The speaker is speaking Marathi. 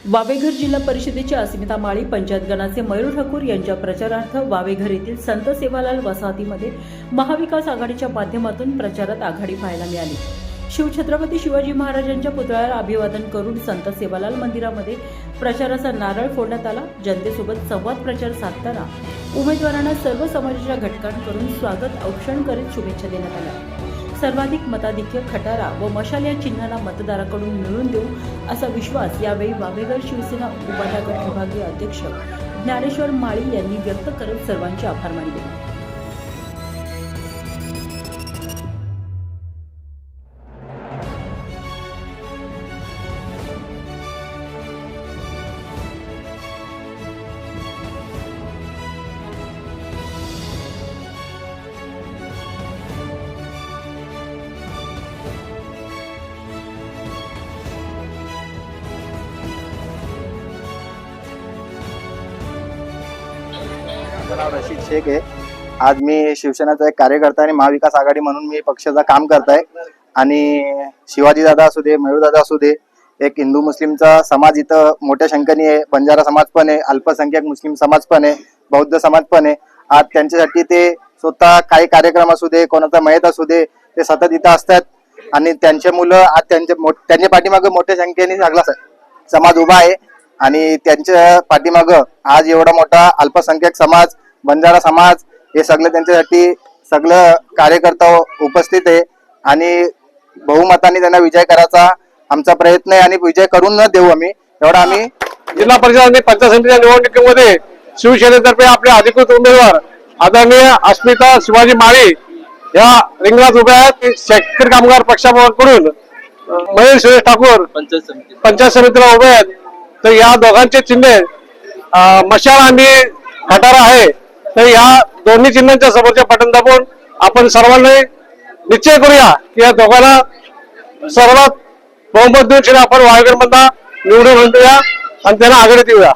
वावेघर जिल्हा परिषदेचे अस्मिता माळी, पंचायत गणाचे मयूर ठाकूर यांच्या प्रचारार्थ वावेघर येथील संत सेवालाल वसाहतीमध्ये महाविकास आघाडीच्या माध्यमातून प्रचारात आघाडी पाहायला मिळाली। शिवछत्रपती शिवाजी महाराजांच्या पुतळ्याला अभिवादन करून संत सेवालाल मंदिरामध्ये प्रचाराचा नारळ फोडण्यात आला। जनतेसोबत संवाद प्रचार साधताना उमेदवारांना सर्व समाजाच्या घटकांकडून स्वागत औक्षण करीत शुभेच्छा देण्यात आल्या। सर्वाधिक मताधिक्य खटारा व मशाल या चिन्हांना मतदाराकडून मिळवून देऊ असा विश्वास यावेळी वावेघर शिवसेना उपाध्यक्ष विभागीय अध्यक्ष ज्ञानेश्वर माळी यांनी व्यक्त करत सर्वांचे आभार मानले। माझं नाव रशीद शेख आहे। आज मी शिवसेनेचा एक कार्यकर्ता आणि महाविकास आघाडी म्हणून मी पक्षाचं काम करताय। आणि शिवाजी दादा असू दे, मयूर दादा असू दे, एक हिंदू मुस्लिमचा समाज इथं मोठ्या संख्येने आहे, बंजारा समाज पण आहे, अल्पसंख्याक मुस्लिम समाज पण आहे, बौद्ध समाज पण आहे। आज त्यांच्यासाठी ते स्वतः काही कार्यक्रम असू दे, कोणाचा मयत असू दे, ते सतत इथं असतात आणि त्यांचे मुलं आज त्यांच्या पाठीमागे मोठ्या संख्येने सगळा समाज उभा आहे। आणि त्यांच्या पाठीमागं आज एवढा मोठा अल्पसंख्याक समाज, बंजारा समाज हे सगळं त्यांच्यासाठी सगळं कार्यकर्ता उपस्थित आहे आणि बहुमताने त्यांना विजय करायचा आमचा प्रयत्न आहे आणि विजय करून न देऊ आम्ही एवढा आम्ही जिल्हा परिषद आणि पंचायत समितीच्या निवडणुकीमध्ये शिवसेनेतर्फे आपले अधिकृत उमेदवार आदरणीय अस्मिता शिवाजी माळी या रिंगणात उभे आहेत। शेतकरी कामगार पक्षाकडून मयूर सुरेश ठाकूर पंचायत समितीला उभे आहेत। तर या दोघांचे चिन्ह मशाल आणि खटारा आहे। तर या दोन्ही चिन्हांच्या समोरच्या बटन दाबून आपण सर्वांनी निश्चय करूया की या दोघांना सर्वात बहुमत देऊन आपण वावेघर मधला निवडून आणूया आणि त्यांना आघाडीत येऊया।